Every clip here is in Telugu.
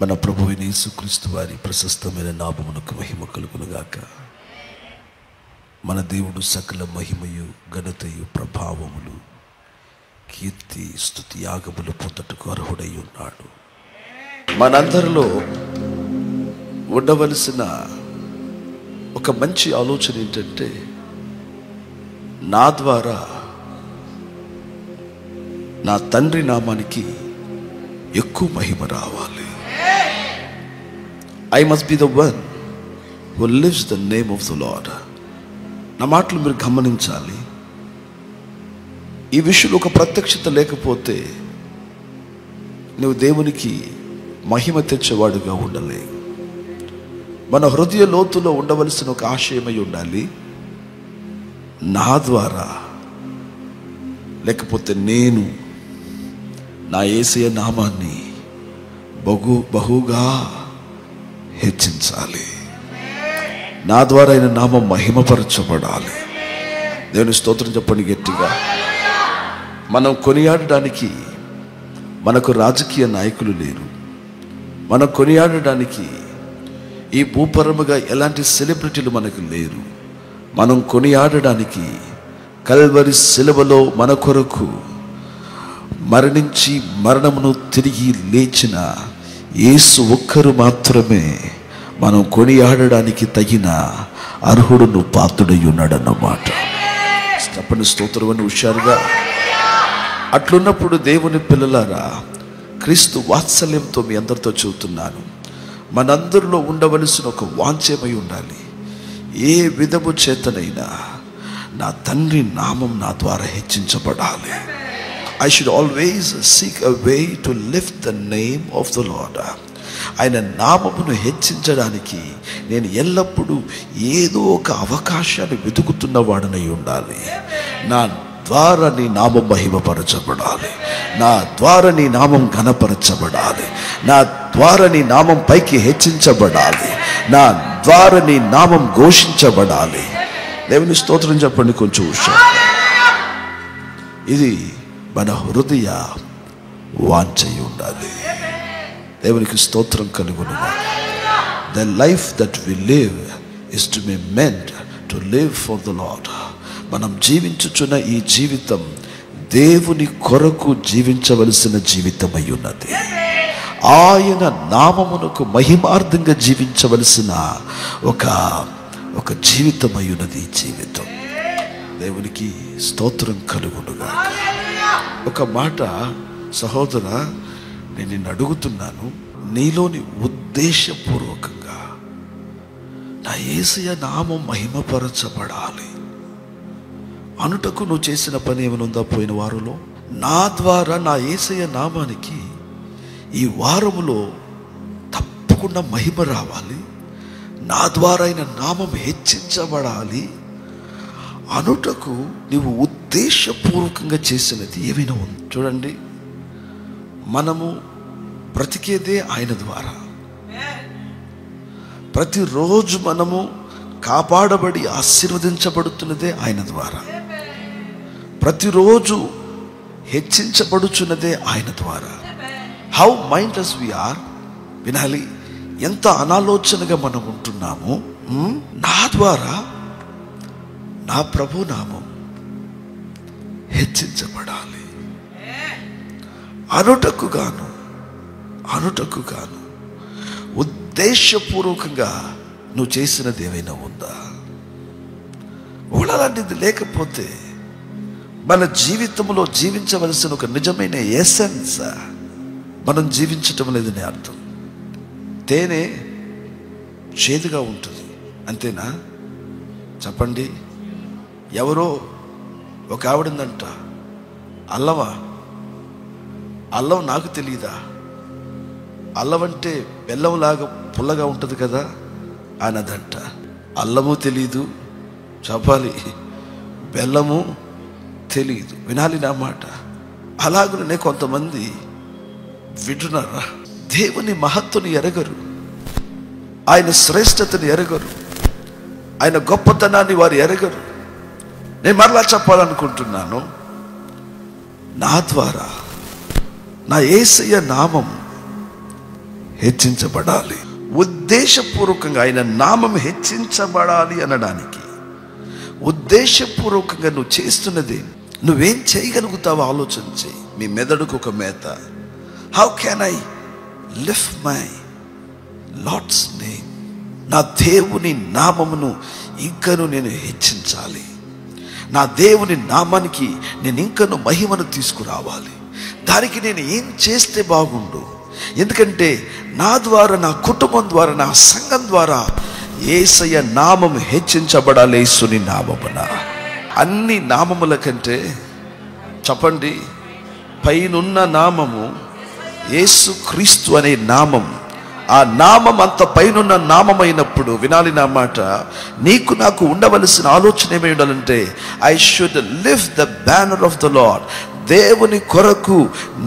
మన ప్రభువైన యేసుక్రీస్తు వారి ప్రశస్తమైన నామమునకు మహిమ కలుగునుగాక. మన దేవుడు సకల మహిమయు ఘనతయు ప్రభావములు కీర్తి స్తుతి యాగములు పొందుటకు అర్హుడై ఉన్నాడు. మనందరిలో ఉండవలసిన ఒక మంచి ఆలోచన ఏంటంటే, నా ద్వారా నా తండ్రి నామానికి ఎక్కువ మహిమ రావాలి. I must be the one who lives the name of the Lord. నా మాటలు మీరు గమనించాలి. ఈ విషయంలో ఒక ప్రత్యక్షత లేకపోతే నువ్వు దేవునికి మహిమ తెచ్చేవాడుగా ఉండలేవు. మన హృదయ లోతులో ఉండవలసిన ఒక ఆశయమై ఉండాలి, నా ద్వారా లేకపోతే నేను నా యేసయ్య నామాన్ని బహుగా హెచ్చించాలి. నా ద్వారా ఆయన నామం మహిమపరచబడాలి. దేవుని స్తోత్రం చెప్పండి గట్టిగా. మనం కొనియాడడానికి మనకు రాజకీయ నాయకులు లేరు. మనం కొనియాడడానికి ఈ భూపరముగా ఎలాంటి సెలబ్రిటీలు మనకు లేరు. మనం కొనియాడడానికి కల్వరి శిలువలో మన కొరకు మరణించి మరణమును తిరిగి లేచిన యేసు ఒక్కరు మాత్రమే మనం కొనియాడడానికి తగిన అర్హుడును పాత్రుడై ఉన్నాడన్నమాట. చెప్పండి స్తోత్రం అని హుషారుగా. అట్లున్నప్పుడు దేవుని పిల్లలారా, క్రీస్తు వాత్సల్యంతో మీ అందరితో చెబుతున్నాను, మనందరిలో ఉండవలసిన ఒక వాంఛమై ఉండాలి. ఏ విధము చేతనైనా నా తండ్రి నామం నా ద్వారా హెచ్చించబడాలి. I should always seek a way to lift the name of the Lord. ఆయన నామమును హెచ్చించడానికి నేను ఎల్లప్పుడూ ఏదో ఒక అవకాశాన్ని వెతుకుతున్న వాడనై ఉండాలి. నా ద్వారా నీ నామం మహిమపరచబడాలి. నా ద్వారా నీ నామం ఘనపరచబడాలి. నా ద్వారా నీ నామం పైకి హెచ్చించబడాలి. నా ద్వారా నీ నామం ఘోషించబడాలి. దేవుని స్తోత్రం చెప్పండి కొంచెం హుషారు. ఇది మన హృదయ వాంఛై ఉండాలి. దేవునికి స్తోత్రం కలుగును. The life that we live is to be meant to live for the Lord. మనం జీవించుచున్న ఈ జీవితం దేవుని కొరకు జీవించవలసిన జీవితమై ఉన్నది. ఆయన నామమునకు మహిమార్థంగా జీవించవలసిన ఒక జీవితమై ఉన్నది ఈ జీవితం. దేవునికి స్తోత్రం కలుగునుగా. ఒక మాట సహోదర, నేను నిన్ను అడుగుతున్నాను, నీలోని ఉద్దేశపూర్వకంగా నా యేసయ్య నామం మహిమపరచబడాలి అనుటకు నువ్వు చేసిన పని ఏమనుందా? పోయిన వారంలో నా ద్వారా నా యేసయ్య నామానికి ఈ వారములో తప్పకుండా మహిమ రావాలి, నా ద్వారా ఆయన నామం హెచ్చించబడాలి అనుటకు నీవు ఉద్దేశపూర్వకంగా చేసినది ఏమైనా ఉంది? చూడండి, మనము బ్రతికేదే ఆయన ద్వారా. ప్రతిరోజు మనము కాపాడబడి ఆశీర్వదించబడుతున్నదే ఆయన ద్వారా. ప్రతిరోజు హెచ్చించబడుచున్నదే ఆయన ద్వారా. How mindless we are. వినాలి, ఎంత అనాలోచనగా మనం ఉంటున్నాము. నా ద్వారా నా ప్రభు నామం హెచ్చించబడాలి అనుటకు గాను ఉద్దేశపూర్వకంగా నువ్వు చేసినది ఏమైనా ఉందా? అలాంటిది లేకపోతే మన జీవితంలో జీవించవలసిన ఒక నిజమైన ఎసెన్స్ మనం జీవించటం లేదని అర్థం. తేనె చేదుగా ఉంటుంది, అంతేనా? చెప్పండి. ఎవరో ఒక ఆవిడందంట, అల్లం నాకు తెలియదా? అల్లం అంటే బెల్లంలాగా పుల్లగా ఉంటుంది కదా అన్నదంట. అల్లము తెలీదు, చెప్పాలి, బెల్లము తెలీదు. వినాలి నా మాట. అలాగనే కొంతమంది వింటున్నారా? దేవుని మహత్తుని ఎరగరు, ఆయన శ్రేష్టతని ఎరగరు, ఆయన గొప్పతనాన్ని వారు ఎరగరు. నేను మరలా చెప్పాలనుకుంటున్నాను, నా ద్వారా నా యేసయ్య నామం హెచ్చించబడాలి. ఉద్దేశపూర్వకంగా ఆయన నామం హెచ్చించబడాలి అనడానికి ఉద్దేశపూర్వకంగా నువ్వు చేస్తున్నది, నువ్వేం చేయగలుగుతావో ఆలోచించి మీ మెదడుకు ఒక మేత. How can I lift my lord's name? నా దేవుని నామమును ఇంకను నేను హెచ్చించాలి. నా దేవుని నామానికి నేను ఇంకను మహిమను తీసుకురావాలి. దానికి నేను ఏం చేస్తే బాగుండు? ఎందుకంటే నా ద్వారా, నా కుటుంబం ద్వారా, నా సంఘం ద్వారా యేసయ్య నామం హెచ్చించబడాలి. యేసుని నామమున అన్ని నామముల కంటే చెప్పండి, పైనున్న నామము యేసు క్రీస్తు అనే నామం. ఆ నామం అంత పైనున్న నామమైనప్పుడు వినాలి నా మాట, నీకు నాకు ఉండవలసిన ఆలోచన ఏమై ఉండాలంటే, I should lift the banner of the lord. దేవుని కొరకు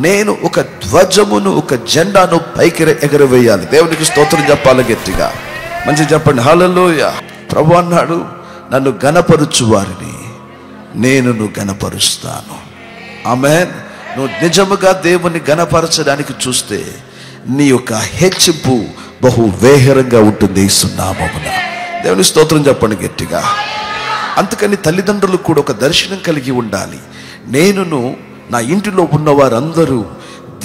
నేను ఒక ధ్వజమును, ఒక జెండాను పైకి ఎగరవేయాలి. దేవునికి స్తోత్రం చెప్పాలి గట్టిగా, మంచిగా చెప్పండి హల్లెలూయా. ప్రభు అన్నాడు, నన్ను గణపరుచు వారిని నేను గణపరుస్తాను. ఆమేన్. నువ్వు నిజముగా దేవుని గణపరచడానికి చూస్తే నీ యొక్క హెచ్చింపు బహు వేహరంగా ఉంటుంది యేసు నామమున. దేవుని స్తోత్రం చెప్పండి గట్టిగా. అందుకని తల్లిదండ్రులు కూడా ఒక దర్శనం కలిగి ఉండాలి. నేనును నా ఇంటిలో ఉన్న వారందరూ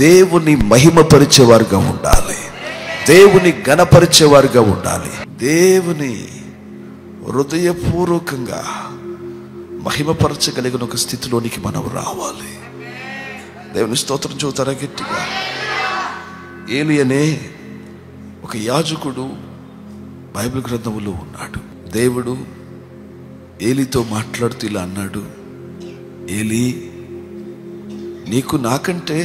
దేవుని మహిమపరిచేవారుగా ఉండాలి, దేవుని గణపరిచేవారుగా ఉండాలి. దేవుని హృదయపూర్వకంగా మహిమపరచగలిగిన ఒక స్థితిలోనికి మనం రావాలి. దేవుని స్తోత్రం చూతారా గట్టిగా. ఏలి అనే ఒక యాజకుడు బైబిల్ గ్రంథములో ఉన్నాడు. దేవుడు ఏలితో మాట్లాడుతూ ఇలా అన్నాడు, ఏలి, నీకు నాకంటే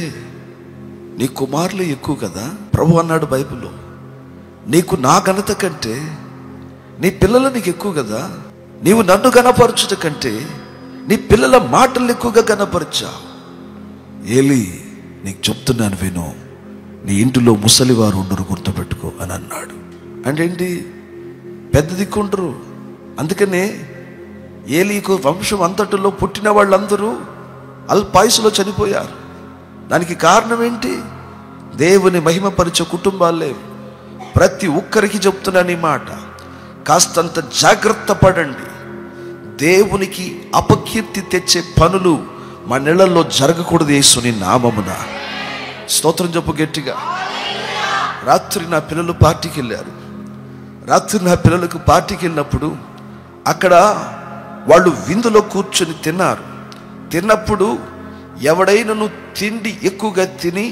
నీ కుమారులే ఎక్కువ కదా. ప్రభు అన్నాడు బైబిల్లో, నీకు నా ఘనత కంటే నీ పిల్లలు నీకు ఎక్కువ కదా. నీవు నన్ను గణపరచుట కంటే నీ పిల్లల మాటలు ఎక్కువగా గణపరచావు. ఏలి, నీకు చెప్తున్నాను విను, నీ ఇంటిలో ముసలివారు ఉండరు, గుర్తుపెట్టుకో అని అన్నాడు. అంటే ఏంటి? పెద్ద దిక్కుండరు. అందుకనే ఏలీకు వంశం అంతటిలో పుట్టిన వాళ్ళందరూ అల్పాయుసులో చనిపోయారు. దానికి కారణం ఏంటి? దేవుని మహిమపరిచే కుటుంబాలు లేవు. ప్రతి ఒక్కరికి చెప్తున్నాను ఈ మాట, కాస్తంత జాగ్రత్త పడండి. దేవునికి అపకీర్తి తెచ్చే పనులు మా నెలల్లో జరగకూడదు యేసుని నామమున. స్తోత్రం చెప్పు గట్టిగా. రాత్రి నా పిల్లలు పార్టీకి వెళ్ళారు. రాత్రి నా పిల్లలకు పార్టీకి వెళ్ళినప్పుడు అక్కడ వాళ్ళు విందులో కూర్చొని తిన్నారు. తిన్నప్పుడు ఎవడైనా తిండి ఎక్కువగా తిని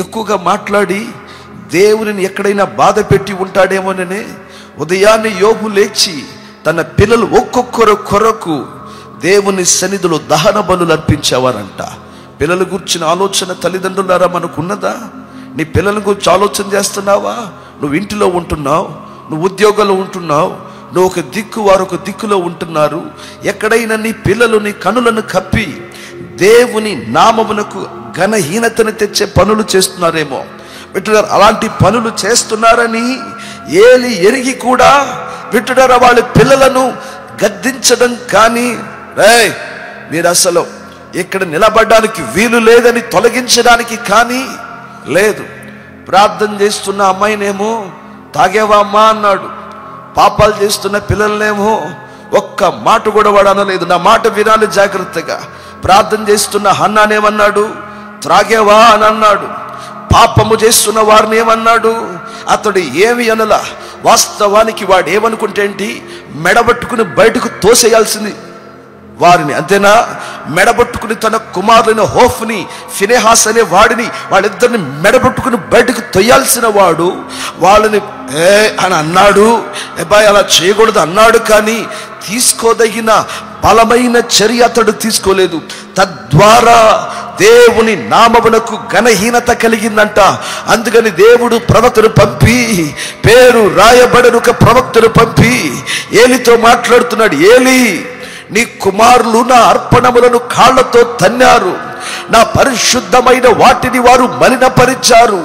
ఎక్కువగా మాట్లాడి దేవుని ఎక్కడైనా బాధ పెట్టి ఉంటాడేమోననే ఉదయాన్నే యోబు లేచి తన పిల్లలు ఒక్కొక్కరు కొరకు దేవుని సన్నిధిలో దహన బలులు అర్పించేవారంట. పిల్లల గురించిన ఆలోచన తల్లిదండ్రులారా మనకున్నదా? నీ పిల్లల గురించి ఆలోచన చేస్తున్నావా? నువ్వు ఇంటిలో ఉంటున్నావు, నువ్వు ఉద్యోగంలో ఉంటున్నావు, నువ్వు ఒక దిక్కు, వారు ఒక దిక్కులో ఉంటున్నారు. ఎక్కడైనా నీ పిల్లలు నీ కనులను కప్పి దేవుని నామమునకు ఘనహీనతను తెచ్చే పనులు చేస్తున్నారేమో. వింటున్నారు, అలాంటి పనులు చేస్తున్నారని ఏలి ఎరిగి కూడా వింటున్నారా వాళ్ళ పిల్లలను గద్దించడం కానీ, మీరు అసలు ఇక్కడ నిలబడడానికి వీలు లేదని తొలగించడానికి కానీ లేదు. ప్రార్థన చేస్తున్న అమ్మాయినేమో తాగేవా అమ్మా అన్నాడు. పాపాలు చేస్తున్న పిల్లలనేమో ఒక్క మాట కూడా వాడు అనలేదు. నా మాట వినాలి జాగ్రత్తగా. ప్రార్థన చేస్తున్న హన్నానేమన్నాడు? త్రాగేవా అని అన్నాడు. పాపము చేస్తున్న వారిని ఏమన్నాడు? అతడు ఏమి అనలా. వాస్తవానికి వాడు ఏమనుకుంటే ఏంటి? మెడబట్టుకుని బయటకు తోసేయాల్సింది వారిని, అంతేనా? మెడబట్టుకుని తన కుమారులైన హోఫ్ని, ఫినెహాస్ అనే వాడిని, వాళ్ళిద్దరిని మెడబట్టుకుని బయటకు తొయ్యాల్సిన వాడు వాళ్ళని అని అన్నాడు. అబ్బాయి అలా చేయకూడదు అన్నాడు, కానీ తీసుకోదగిన బలమైన చర్య అతడు తీసుకోలేదు. తద్వారా దేవుని నామమునకు ఘనహీనత కలిగిందంట. అందుకని దేవుడు ప్రవక్తను పంపి, పేరు రాయబడిన ఒక ప్రవక్తను పంపి ఏలితో మాట్లాడుతున్నాడు. ఏలి, నీ కుమారులు నా అర్పణములను కాళ్లతో తన్నారు, నా పరిశుద్ధమైన వాటిని వారు మలినపరిచారు.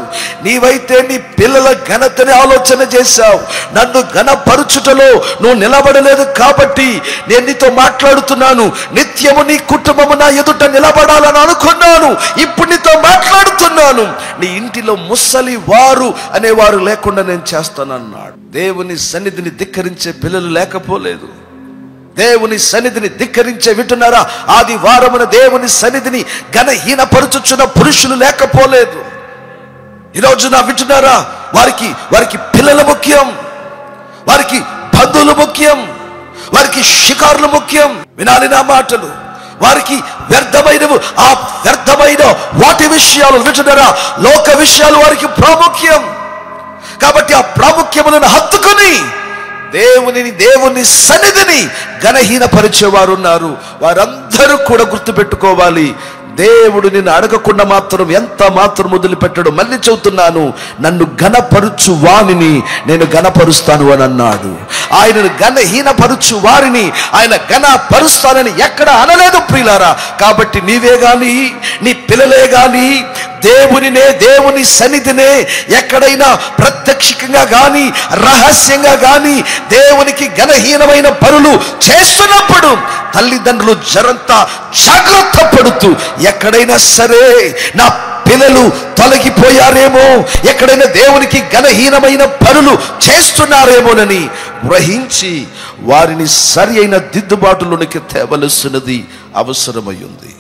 నీవైతే నీ పిల్లల ఘనతని ఆలోచన చేశావు. నన్ను ఘనపరుచుటలో నువ్వు నిలబడలేదు కాబట్టి నేను నీతో మాట్లాడుతున్నాను. నిత్యము నీ కుటుంబము నా ఎదుట నిలబడాలని అనుకున్నాను. ఇప్పుడు నీతో మాట్లాడుతున్నాను. నీ ఇంటిలో ముసలి వారు అనేవారు లేకుండా నేను చేస్తానన్నాడు. దేవుని సన్నిధిని ధిక్కరించే పిల్లలు లేకపోలేదు. దేవుని సన్నిధిని ధిక్కరించే, వింటున్నారా, ఆదివారమున దేవుని సన్నిధిని ఘనహీనపరుచుచున్న పురుషులు లేకపోలేదు. ఈరోజు నా వింటున్నారా, వారికి పిల్లలు ముఖ్యం, వారికి బంధువులు ముఖ్యం, వారికి షికారులు ముఖ్యం. వినాలి నా మాటలు. వారికి వ్యర్థమైనవి, ఆ వ్యర్థమైన వాటి విషయాలు, వింటున్నారా, లోక విషయాలు వారికి ప్రాముఖ్యం. కాబట్టి ఆ ప్రాముఖ్యములను హత్తుకొని దేవుని సన్నిధిని ఘనహీనపరిచేవారు ఉన్నారు. వారందరూ కూడా గుర్తుపెట్టుకోవాలి, దేవుడు నిన్ను అడగకుండా మాత్రం ఎంత మాత్రం వదిలిపెట్టడు. మళ్ళీ చెబుతున్నాను, నన్ను ఘనపరుచు వారిని నేను ఘనపరుస్తాను అని అన్నాడు. ఆయనను ఘనహీనపరుచు వారిని ఆయన ఘనపరుస్తానని ఎక్కడ అనలేదు ప్రియులారా. కాబట్టి నీవే గాని, నీ పిల్లలే గాని దేవుని సన్నిధినే ఎక్కడైనా ప్రత్యక్షంగా గాని రహస్యంగా గాని దేవునికి ఘనహీనమైన పనులు చేస్తున్నప్పుడు తల్లిదండ్రులు జరంతా జాగ్రత్త పడుతూ, ఎక్కడైనా సరే నా పిల్లలు తొలగిపోయారేమో, ఎక్కడైనా దేవునికి ఘనహీనమైన పనులు చేస్తున్నారేమోనని గ్రహించి వారిని సరి అయిన దిద్దుబాటులోనికి తేవలసినది అవసరమై ఉంది.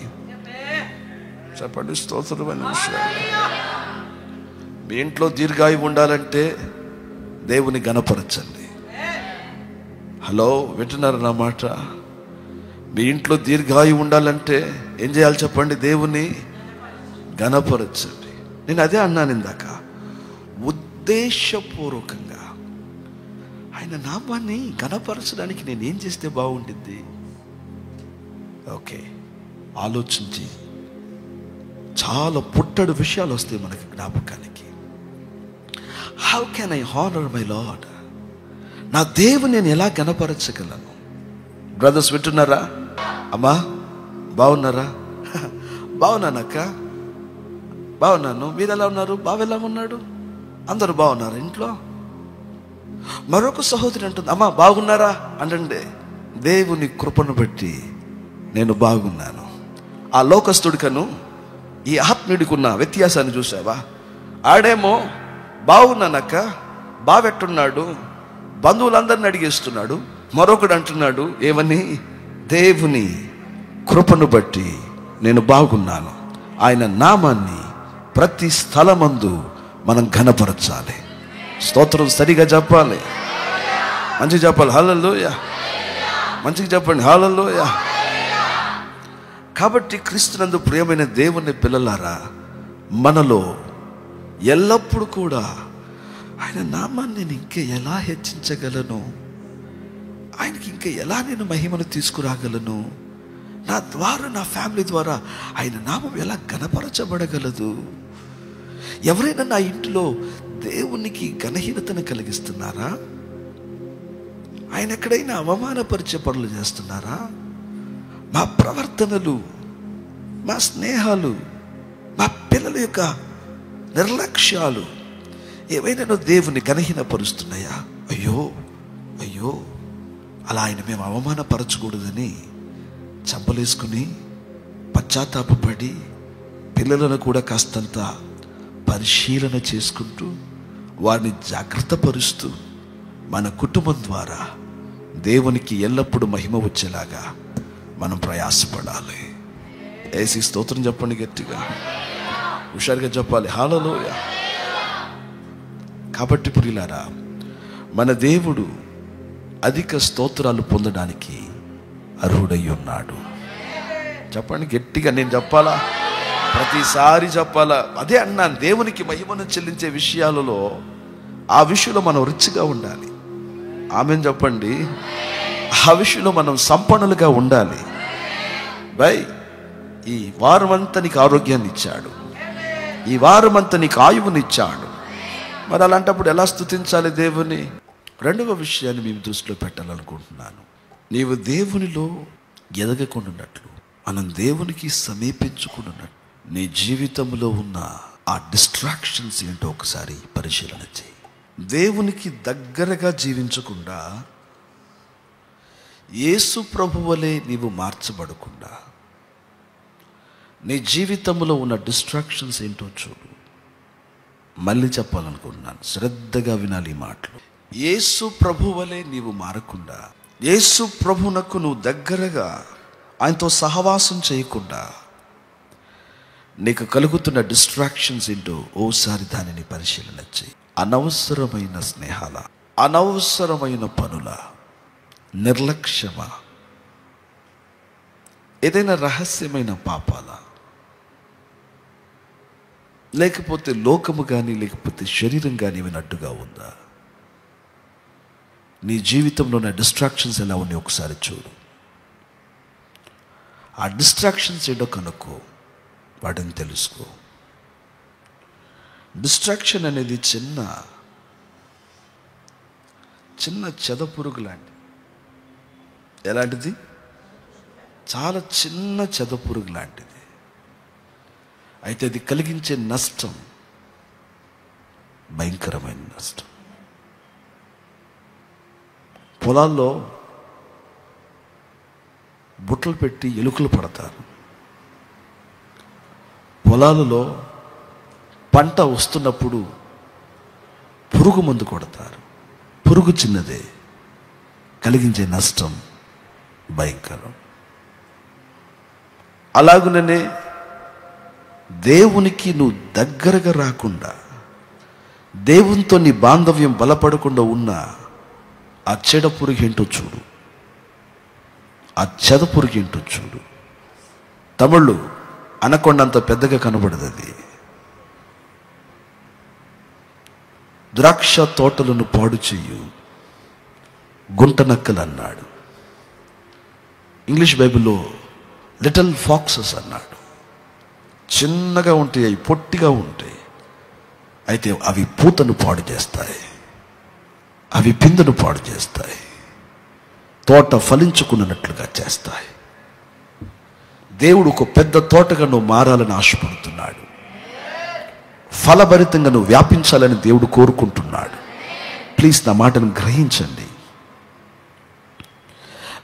చెప్పండి స్తోత్రమైన విషయాలు. మీ ఇంట్లో దీర్ఘాయువు ఉండాలంటే దేవుని ఘనపరచండి. హలో, వింటున్నారు నా మాట? మీ ఇంట్లో దీర్ఘాయువు ఉండాలంటే ఏం చేయాలి చెప్పండి? దేవుని ఘనపరచండి. నేను అదే అన్నాను ఇందాక, ఉద్దేశపూర్వకంగా ఆయన నామాన్ని ఘనపరచడానికి నేనేం చేస్తే బాగుంటుంది? ఓకే, ఆలోచించి చాలా పుట్టడు విషయాలు వస్తాయి మనకి జ్ఞాపకానికి. How can I honour my lord? నా దేవుని నేను ఎలా ఘనపరచగలను? బ్రదర్స్ వింటున్నారా? అమ్మా బాగున్నారా? బాగున్నానక్క, బాగున్నాను. మీరు ఎలా ఉన్నారు? బావ ఎలా ఉన్నాడు? అందరూ బాగున్నారు ఇంట్లో? మరొక సహోదరి అంటుంది, అమ్మా బాగున్నారా అంటే, దేవుని కృపను బట్టి నేను బాగున్నాను. ఆ లోకస్తుడికను ఈ ఆత్మీయుడికి ఉన్న వ్యత్యాసాన్ని చూసావా? ఆడేమో బాగున్నానక్క, బావెట్టున్నాడు, బంధువులందరిని అడిగేస్తున్నాడు. మరొకడు అంటున్నాడు ఏమని? దేవుని కృపను బట్టి నేను బాగున్నాను. ఆయన నామాన్ని ప్రతి స్థలమందు మనం ఘనపరచాలి. స్తోత్రం సరిగా చెప్పాలి, మంచిగా చెప్పాలి. హల్లెలూయా, మంచిగా చెప్పండి హల్లెలూయా. కాబట్టి క్రీస్తునందు ప్రియమైన దేవుని పిల్లలారా, మనలో ఎల్లప్పుడూ కూడా ఆయన నామాన్ని నేను ఇంకా ఎలా హెచ్చించగలను, ఆయనకి ఇంకా ఎలా నేను మహిమను తీసుకురాగలను, నా ద్వారా నా ఫ్యామిలీ ద్వారా ఆయన నామం ఎలా ఘనపరచబడగలదు? ఎవరైనా నా ఇంటిలో దేవునికి ఘనహీనతను కలిగిస్తున్నారా? ఆయన ఎక్కడైనా అవమానపరిచే పనులు చేస్తున్నారా? మా ప్రవర్తనలు, మా స్నేహాలు, మా పిల్లల యొక్క నిర్లక్ష్యాలు ఏవైనా దేవుని ఘనహీనపరుస్తున్నాయా? అయ్యో అయ్యో, అలా ఆయన మేము అవమానపరచకూడదని చంపలేసుకుని పశ్చాత్తాపడి పిల్లలను కూడా కాస్తంత పరిశీలన చేసుకుంటూ వారిని జాగ్రత్త పరుస్తూ మన కుటుంబం ద్వారా దేవునికి ఎల్లప్పుడూ మహిమ వచ్చేలాగా మనం ప్రయాసపడాలి. ఏసీ స్తోత్రం చెప్పండి గట్టిగా, హుషారుగా చెప్పాలి హల్లెలూయా. కాబట్టి ప్రియులారా, మన దేవుడు అధిక స్తోత్రాలు పొందడానికి అర్హుడై ఉన్నాడు. చెప్పండి గట్టిగా, నేను చెప్పాలా? ప్రతిసారి చెప్పాలా? అదే అన్నాను, దేవునికి మహిమను చెల్లించే విషయాలలో ఆ విషయంలో మనం రిచ్గా ఉండాలి. ఆమెను చెప్పండి. ఆ విషయంలో మనం సంపన్నులుగా ఉండాలి. ఈ వారమంతా నీకు ఆరోగ్యాన్ని ఇచ్చాడు, ఈ వారమంతా నీకు ఆయువునిచ్చాడు. మరి అలాంటప్పుడు ఎలా స్తుతించాలి దేవుని? రెండవ విషయాన్ని మేము దృష్టిలో పెట్టాలనుకుంటున్నాను. నీవు దేవునిలో ఎదగకుండాన్నట్లు, మనం దేవునికి సమీపించుకున్నట్టు నీ జీవితంలో ఉన్న ఆ డిస్ట్రాక్షన్స్ ఏంటో ఒకసారి పరిశీలన చేయి. దేవునికి దగ్గరగా జీవించకుండా, యేసు ప్రభువలే నీవు మార్చబడకుండా నీ జీవితంలో ఉన్న డిస్ట్రాక్షన్స్ ఏంటో చూడు. మళ్ళీ చెప్పాలనుకుంటున్నాను, శ్రద్ధగా వినాలి ఈ మాటలు. యేసు ప్రభువలే నీవు మారకుండా, యేసు ప్రభునకు నువ్వు దగ్గరగా ఆయనతో సహవాసం చేయకుండా నీకు కలుగుతున్న డిస్ట్రాక్షన్స్ ఏంటో ఓసారి దానిని పరిశీలన చేయి. అనవసరమైన స్నేహాల, అనవసరమైన పనుల, నిర్లక్ష్యమా, ఏదైనా రహస్యమైన పాపాల, లేకపోతే లోకము కానీ లేకపోతే శరీరం కానీ వినట్టుగా ఉందా? నీ జీవితంలో ఉన్న డిస్ట్రాక్షన్స్ ఎలా ఉన్నాయి ఒకసారి చూడు. ఆ డిస్ట్రాక్షన్స్ ఏంటో కనుక్కో, వాటిని తెలుసుకో. డిస్ట్రాక్షన్ అనేది చిన్న చిన్న చెదపురుగు లాంటిది. ఎలాంటిది? చాలా చిన్న చెదపురుగు లాంటిది. అయితే అది కలిగించే నష్టం భయంకరమైన నష్టం. పొలాల్లో బుట్టలు పెట్టి ఎలుకలు పడతారు. పొలాలలో పంట వస్తున్నప్పుడు పురుగు మందు కొడతారు. పురుగు చిన్నదే, కలిగించే నష్టం భయంకరం. అలాగుననే దేవునికి నువ్వు దగ్గరగా రాకుండా, దేవునితో నీ బాంధవ్యం బలపడకుండా ఉన్న ఆ చెడ పురుగు ఏంటో చూడు. ఆ చెద పురుగు ఏంటో చూడు. తమిళ్ళు అనకొండంత పెద్దగా కనబడదు అది. ద్రాక్ష తోటలను పాడు చెయ్యు గుంట నక్కలు అన్నాడు. ఇంగ్లీష్ బైబిల్లో లిటిల్ ఫాక్సెస్ అన్నాడు. చిన్నగా ఉంటాయి, అవి పొట్టిగా ఉంటాయి. అయితే అవి పూతను పాడు చేస్తాయి, అవి పిందెను పాడు చేస్తాయి, తోట ఫలించుకున్నట్లుగా చేస్తాయి. దేవుడు ఒక పెద్ద తోటగా నువ్వు మారాలని ఆశపడుతున్నాడు. ఫలభరితంగా నువ్వు వ్యాపించాలని దేవుడు కోరుకుంటున్నాడు. ప్లీజ్ నా మాటను గ్రహించండి.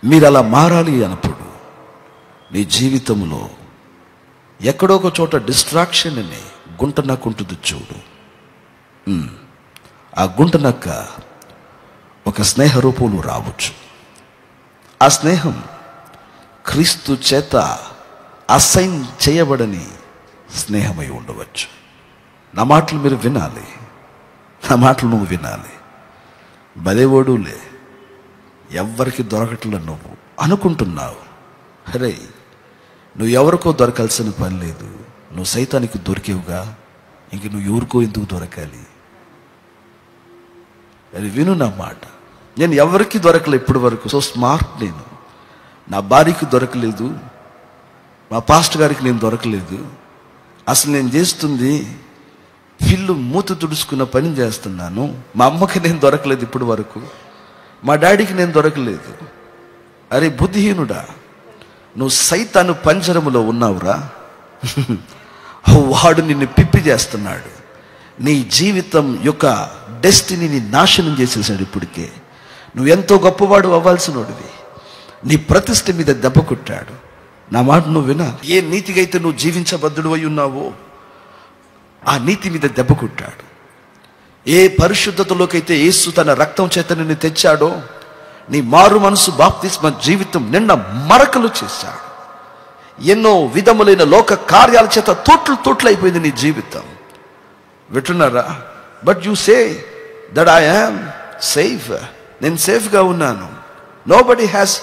మీరు అలా మారాలి అన్నప్పుడు నీ జీవితంలో ఎక్కడో ఒక చోట డిస్ట్రాక్షన్ అని గుంట నక్క ఉంటుంది చూడు. ఆ గుంట నక్క ఒక స్నేహ రూపంలో రావచ్చు. ఆ స్నేహం క్రీస్తు చేత అసైన్ చేయబడని స్నేహమై ఉండవచ్చు. నా మాటలు మీరు వినాలి, నా మాటలు నువ్వు వినాలి. బదేవోడులే, ఎవ్వరికి దొరకట్లే నువ్వు అనుకుంటున్నావు. అరే, నువ్వు ఎవరికో దొరకాల్సిన పని లేదు. నువ్వు సైతానికి దొరికేవుగా, ఇంక నువ్వు ఎవరికో ఎందుకు దొరకాలి? అది విను నా మాట. నేను ఎవరికి దొరకలే ఇప్పటి వరకు. సో స్మార్ట్ నేను. నా భార్యకి దొరకలేదు, మా పాస్టర్ గారికి నేను దొరకలేదు. అసలు నేను చేస్తుంది పిల్లు మూత తుడుచుకున్న పని చేస్తున్నాను. మా అమ్మకి నేను దొరకలేదు ఇప్పటి వరకు, మా డాడీకి నేను దొరకలేదు. అరే బుద్ధిహీనుడా, నువ్వు సైతాను పంజరములో ఉన్నావురా. వాడు నిన్ను పిప్పి చేస్తున్నాడు. నీ జీవితం యొక్క డెస్టినీని నాశనం చేసేసాడు ఇప్పటికే. నువ్వు ఎంతో గొప్పవాడు అవ్వాల్సిన వాడివి. నీ ప్రతిష్ఠ మీద దెబ్బ కొట్టాడు. నా మాట నువ్వు వినాలి. ఏ నీతిగా అయితే నువ్వు జీవించబద్ధుడు అయి ఉన్నావో ఆ నీతి మీద దెబ్బ కొట్టాడు. ఏ పరిశుద్ధతలోకైతే యేసు తన రక్తం చేత నిన్ను తెచ్చాడో, నీ మారు మనసు బాప్తిస్మ జీవితం నిండా మరకలు చేశాడు. ఎన్నో విధములైన లోక కార్యాల చేత తోట్లు అయిపోయింది నీ జీవితం. వింటున్నారా? But you say that I am safe. నేను సేఫ్గా ఉన్నాను. Nobody has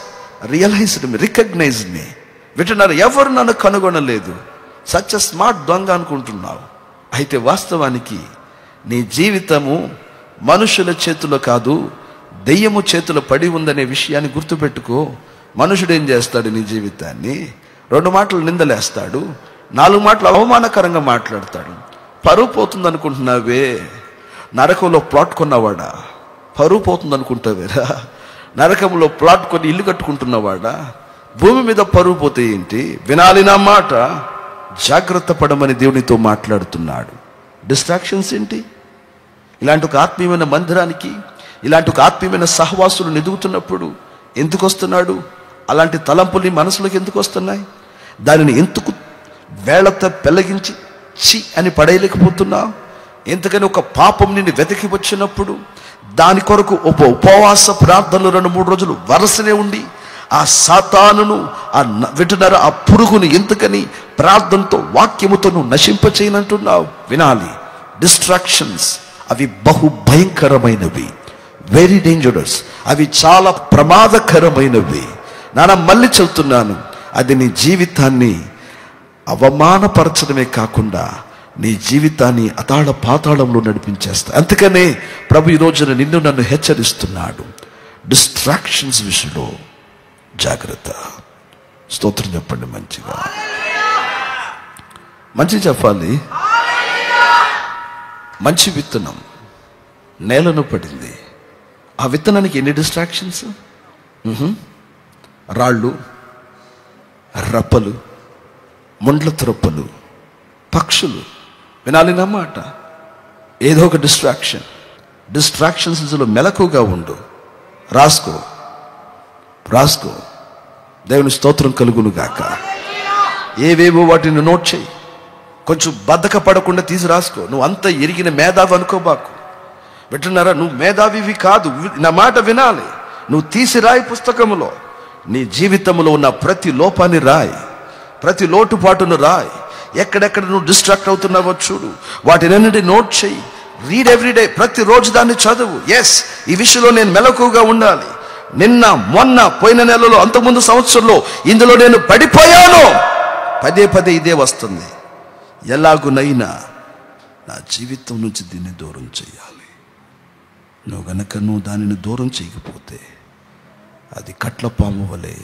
realised me, recognised me. వింటున్నారు? ఎవరు నన్ను కనుగొనలేదు. సచ్ ఎ స్మార్ట్ దొంగ అనుకుంటున్నావు. అయితే వాస్తవానికి నీ జీవితము మనుషుల చేతిలో కాదు, దెయ్యము చేతిలో పడి ఉందనే విషయాన్ని గుర్తుపెట్టుకో. మనుషుడు ఏం చేస్తాడు? నీ జీవితాన్ని 2 మాటలు నిందలేస్తాడు, 4 మాటలు అవమానకరంగా మాట్లాడతాడు. పరువు పోతుంది అనుకుంటున్నావే, నరకంలో ప్లాట్ కొన్నవాడా? పరువు పోతుంది అనుకుంటావేరా? నరకంలో ప్లాట్ కొని ఇల్లు కట్టుకుంటున్నవాడా? భూమి మీద పరువు పోతే ఏంటి? వినాలి నా మాట. జాగ్రత్త పడమని దేవునితో మాట్లాడుతున్నాడు. డిస్ట్రాక్షన్స్ ఏంటి? ఇలాంటి ఒక ఆత్మీయమైన మందిరానికి, ఇలాంటి ఒక ఆత్మీయమైన సహవాసులు ఎదుగుతున్నప్పుడు ఎందుకు వస్తున్నాడు? అలాంటి తలంపులు మనసులోకి ఎందుకు వస్తున్నాయి? దానిని ఎందుకు వేళతో పెళ్ళగించి చి అని పడేయలేకపోతున్నావు? ఎందుకని ఒక పాపం నిన్ను వెతికి వచ్చినప్పుడు దాని కొరకు ఉపవాస ప్రార్థనలు 2-3 రోజులు వరుసనే ఉండి ఆ సాతానును, వింటున్నారా, ఆ పురుగును ఎందుకని ప్రార్థనతో, వాక్యముతో నువ్వు నశింపచేయనంటున్నావు? వినాలి, డిస్ట్రాక్షన్స్ అవి బహు భయంకరమైనవి, వెరీ డేంజరస్. అవి చాలా ప్రమాదకరమైనవి. మళ్ళీ చెప్తున్నాను, అది నీ జీవితాన్ని అవమానపరచడమే కాకుండా నీ జీవితాన్ని అతాళ పాతాళంలో నడిపించేస్తా. అందుకనే ప్రభు ఈ రోజున నిన్ను నన్ను హెచ్చరిస్తున్నాడు, డిస్ట్రాక్షన్స్ విషయంలో జాగ్రత్త. స్తోత్రం చెప్పండి. మంచిగా చెప్పాలి. మంచి విత్తనం నేలను పడింది. ఆ విత్తనానికి ఎన్ని డిస్ట్రాక్షన్స్? రాళ్ళు, రప్పలు, ముండ్ల త్రొప్పలు, పక్షులు. వినాలి నా మాట. ఏదో ఒక డిస్ట్రాక్షన్స్ మెలకుగా ఉండు. రాసుకో. దేవుని స్తోత్రం కలుగును గాక. ఏవేవో వాటిని నోట్ చేయి. కొంచెం బద్ధక పడకుండా తీసి రాసుకో. నువ్వు అంత ఎరిగిన మేధావి అనుకోబాకు. వింటున్నారా? నువ్వు మేధావివి కాదు. నా మాట వినాలి. నువ్వు తీసి రాయి పుస్తకములో. నీ జీవితంలో ఉన్న ప్రతి లోపాన్ని రాయి, ప్రతి లోటుపాటును రాయి. ఎక్కడెక్కడ నువ్వు డిస్ట్రాక్ట్ అవుతున్నావో చూడు. వాటినన్నిటి నోట్ చేయి. Read everyday. ప్రతిరోజు దాన్ని చదువు. ఎస్, ఈ విషయంలో నేను మెలకుగా ఉండాలి. నిన్న, మొన్న, పోయిన నెలలో, అంతకుముందు సంవత్సరంలో ఇందులో నేను పడిపోయాను. పదే ఇదే వస్తుంది. ఎలాగునైనా నా జీవితం నుంచి దీన్ని దూరం చేయాలి. నువ్వు దానిని దూరం చేయకపోతే అది కట్లపాము వలె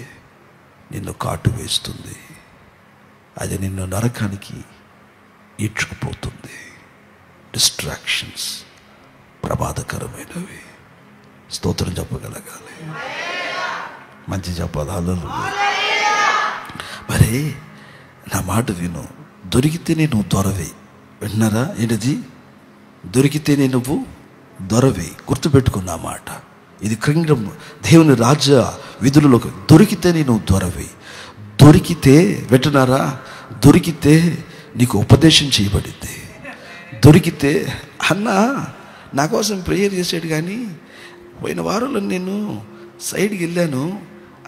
నిన్ను కాటు వేస్తుంది. అది నిన్ను నరకానికి ఈడ్చుకుపోతుంది. డిస్ట్రాక్షన్స్ ప్రమాదకరమైనవి. స్తోత్రం చెప్పగలగాలి. మంచి చెప్పాలి. హల్లెలూయా. మరి నా మాట విను. దొరికితేనే నువ్వు దొరవే. విన్నారా? ఏంటిది? దొరికితేనే నువ్వు దొరవే. గుర్తుపెట్టుకున్న మాట. ఇది కింగ్డమ్, దేవుని రాజ్య విధులలో. దొరికితేనే నువ్వు దొరవే. దొరికితే, వింటున్నారా, దొరికితే నీకు ఉపదేశం చేయబడింది. దొరికితే, అన్న నా కోసం ప్రేయర్ చేసాడు, కానీ పోయిన వారంలో నేను సైడ్కి వెళ్ళాను,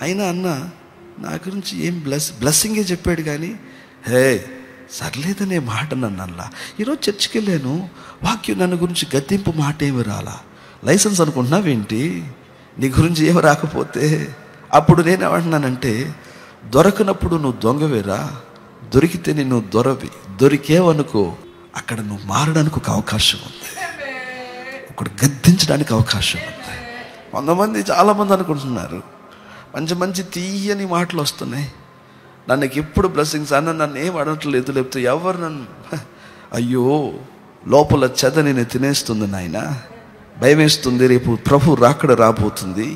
అయినా అన్న నా గురించి ఏం బ్లెస్సింగే చెప్పాడు, కానీ హే సర్లేదనే మాట నన్నల్లా. ఈరోజు చర్చికి వెళ్ళాను, వాక్యం నన్ను గురించి గద్దింపు మాట ఏమి రాలా. లైసెన్స్ అనుకుంటున్నావేంటి? నీ గురించి ఏమి రాకపోతే? అప్పుడు నేనేమంటున్నానంటే, దొరకనప్పుడు నువ్వు దొంగవేరా, దొరికితే నువ్వు దొరవి. దొరికేవనుకో, అక్కడ నువ్వు మారడానికి ఒక అవకాశం ఉంది, ఒకడు గద్దించడానికి అవకాశం ఉంది. చాలామంది అనుకుంటున్నారు మంచి తీయని మాటలు వస్తున్నాయి, నన్ను ఎప్పుడు బ్లెస్సింగ్స్ అన్న, నన్ను ఏం అడగట్లేదు, లేకపోతే ఎవరు నన్ను, అయ్యో లోపల చెద నేను తినేస్తుంది నాయన, భయం వేస్తుంది. రేపు ప్రభు రాకడ రాబోతుంది,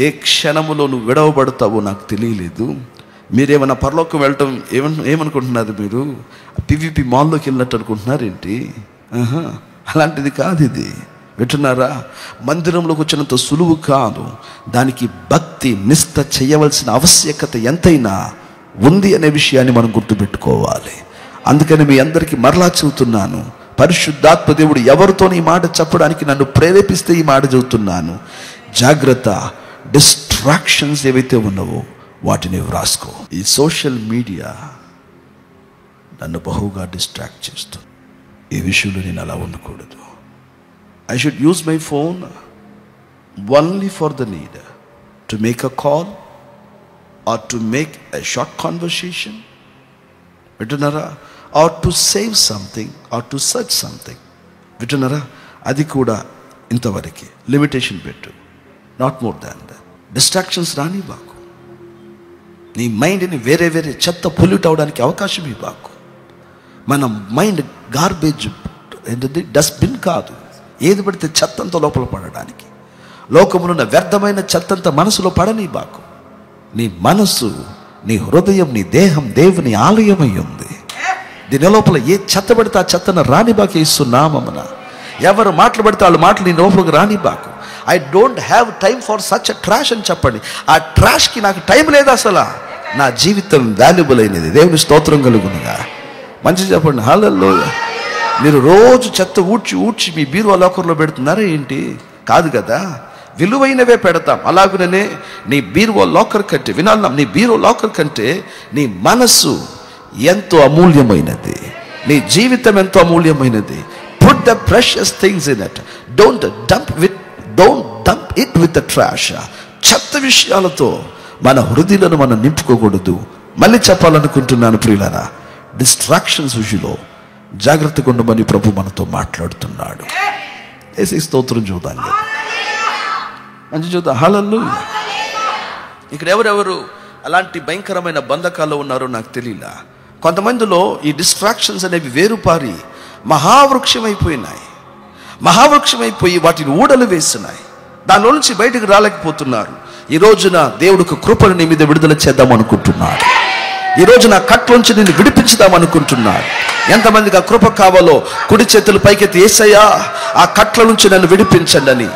ఏ క్షణములో నువ్వు విడవబడతావో నాకు తెలియలేదు. మీరేమన్నా పరలోకం వెళ్ళటం ఏమనుకుంటున్నారు? మీరు పివిపి మాల్లోకి వెళ్ళినట్టు అనుకుంటున్నారు ఏంటి? అలాంటిది కాదు ఇది. వింటున్నారా? మందిరంలోకి వచ్చినంత సులువు కాదు. దానికి భక్తి, నిష్ఠ చేయవలసిన ఆవశ్యకత ఎంతైనా ఉంది అనే విషయాన్ని మనం గుర్తుపెట్టుకోవాలి. అందుకని మీ అందరికీ మరలా చెబుతున్నాను, పరిశుద్ధాత్మ దేవుడు ఎవరితో ఈ మాట చెప్పడానికి నన్ను ప్రేరేపిస్తే ఈ మాట చెబుతున్నాను. జాగ్రత్త. డిస్ట్రాక్షన్స్ ఏవైతే ఉన్నావో వాటిని వ్రాసుకో. ఈ సోషల్ మీడియా నన్ను బహుగా డిస్ట్రాక్ట్ చేస్తుంది. ఈ విషయంలో నేను అలా ఉండకూడదు. I should use my phone only for the need, to make a call or to make a short conversation, or to save something or to search something. అది కూడా ఇంతవరకే లిమిటేషన్ పెట్టు, not more than that. Distractions రాని బాకు. నీ మైండ్ని వేరే చెత్త పొల్యూట్ అవడానికి అవకాశం ఇవ్వకు. మన మైండ్ గార్బేజ్ ఏంటది, డస్ట్బిన్ కాదు. ఏది పడితే చెత్తంతా లోపల పడడానికి, లోకములో ఉన్న వ్యర్థమైన చెత్తంతా మనసులో పడని బాకు. నీ మనసు, నీ హృదయం, నీ దేహం దేవుని ఆలయమై ఉంది. దీని లోపల ఏ చెత్త పడితే ఆ చెత్తను రానిబాకు యేసు నామమున. ఎవరు మాటలు పడితే వాళ్ళ మాటలు నీ లోపలికి రానిబాకు. I don't have time for such a trash అని చెప్పండి. ఆ ట్రాష్కి నాకు టైం లేదు అసలు. నా జీవితం వాల్యుబుల్ అయినది. దేవుని స్తోత్రం కలుగునుగా. మంచిగా చెప్పండి హల్లెలూయా. మీరు రోజు చెత్త ఊడ్చి మీ బీరువా లాకర్లో పెడుతున్నారా ఏంటి? కాదు కదా, విలువైనవే పెడతాం. అలాగనే నీ బీరువా లాకర్ కంటే, వినాలి, నీ బీరువా లాకర్ కంటే నీ మనస్సు ఎంతో అమూల్యమైనది. నీ జీవితం ఎంతో అమూల్యమైనది. Put the precious things in it. Don't dump it with the trash. చెత్త విషయాలతో మన హృదయాలను మనం నింపుకోకూడదు. మళ్ళీ చెప్పాలనుకుంటున్నాను ప్రియులారా, డిస్ట్రాక్షన్స్ విషయంలో జాగ్రత్తగా ఉండమని ప్రభు మనతో మాట్లాడుతున్నాడు. యేసు స్తోత్రం చూద్దాం. మంచి చూద్దాం. హల్లెలూయా. ఇక్కడ ఎవరెవరు అలాంటి భయంకరమైన బంధకాల్లో ఉన్నారో నాకు తెలియలా. కొంతమందిలో ఈ డిస్ట్రాక్షన్స్ అనేవి వేరుపారి మహావృక్షమైపోయి వాటిని ఊడలు వేస్తున్నాయి. దానిలో నుంచి బయటకు రాలేకపోతున్నారు. ఈ రోజున దేవుడికి కృపను నీ మీద విడుదల చేద్దాం అనుకుంటున్నాడు. ఈ రోజున కట్లోంచి నిన్ను విడిపించుదాం అనుకుంటున్నాడు. ఎంతమందికి ఆ కృప కావాలో కుడి చేతులు పైకెత్తి యేసయ్యా ఆ కట్ల నుంచి నన్ను విడిపించండి అని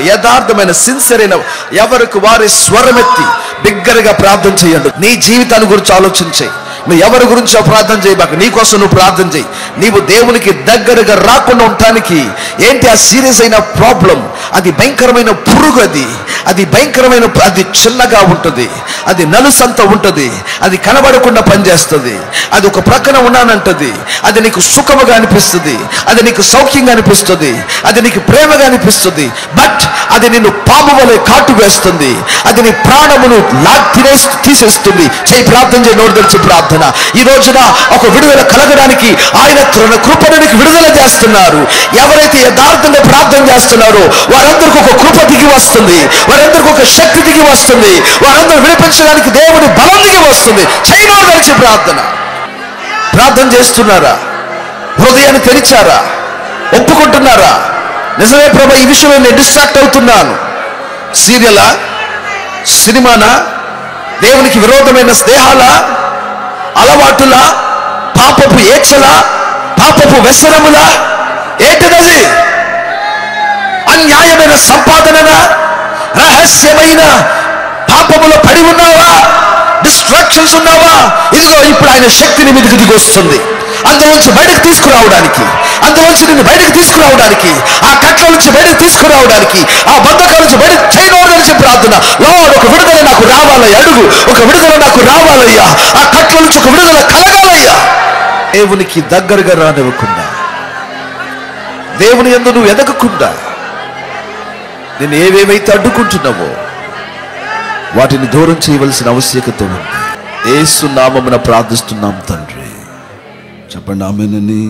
యథార్థమైన సిన్సియర్ అయిన ఎవరికి వారి స్వరమెత్తి బిగ్గరగా ప్రార్థన చేయండి. నీ జీవితాన్ని గురించి ఆలోచించే. నువ్వు ఎవరి గురించో ప్రార్థన చేయబాక, నీ కోసం నువ్వు ప్రార్థన చేయి. నీవు దేవునికి దగ్గరగా రాకుండా ఉండటానికి ఏంటి ఆ సీరియస్ అయిన ప్రాబ్లం? అది భయంకరమైన పురుగు. అది భయంకరమైన, అది చిన్నగా ఉంటుంది, అది నలుసంత ఉంటుంది, అది కనబడకుండా పనిచేస్తుంది, అది ఒక ప్రక్కన ఉన్నానంటది. అది నీకు సుఖముగా అనిపిస్తుంది, అది నీకు సౌఖ్యంగా అనిపిస్తుంది, అది నీకు ప్రేమగా అనిపిస్తుంది. బట్ అది నిన్ను పాము వలె కాటు వేస్తుంది. అది నీ ప్రాణమును తీసేస్తుంది. చేయి ప్రార్థన చేయి, నోరు తెరిచి ప్రార్థన. ఈ రోజున ఒక విడుదల కలగడానికి ఆయన కృపను నీకు విడుదల చేస్తున్నారు. ఎవరైతే యథార్థంగా ప్రార్థన చేస్తున్నారో వారందరికీ ఒక కృప దిగి వస్తుంది, వారందరికీ ఒక శక్తి దిగి వస్తుంది, వారందరూ విడిపించడానికి దేవుని బలం దిగి వస్తుంది. చేయి, నోరు తెరిచి ప్రార్థన చేస్తున్నారా? హృదయాన్ని తెరిచారా? ఒప్పుకుంటున్నారా? నిజమే ప్రభా, ఈ విషయంలో నేను డిస్ట్రాక్ట్ అవుతున్నాను. సీరియలా, సినిమానా, దేవునికి విరోధమైన స్నేహాల, అలవాటుల, పాపపు ఏచ్చల, పాపపు వ్యసనముల, ఏంటిదది? అన్యాయమైన సంపాదననా, రహస్యమైన పాపములో పడి ఉన్నావా? డిస్ట్రాక్షన్స్ ఉన్నావా? ఇదిగో ఇప్పుడు ఆయన శక్తిని మీదకి దిగి వస్తుంది. అందులోంచి బయటకు తీసుకురావడానికి, అందులోంచి నిన్ను బయటకు తీసుకురావడానికి, ఆ కట్ల నుంచి బయటకు తీసుకురావడానికి, ఆ బంధకాల నుంచి బయటకు చేయనోడని ప్రార్థన. లార్డ్, ఒక విడుదల నాకు రావాలయ్యా. అడుగు, ఒక విడుదల నాకు రావాలయ్యా. ఆ కట్ల నుంచి ఒక విడుదల కలగాలయ్యా. దేవునికి దగ్గరగా రానివ్వకుండా, దేవుని యందు నువ్వు ఎదగకుండా, నేను ఏవేమైతే అడ్డుకుంటున్నావో వాటిని దూరం చేయవలసిన ఆవశ్యకత ఉంది. యేసు నామమున ప్రార్థిస్తున్నాం తండ్రి. చెప్పండి ఆమేనని.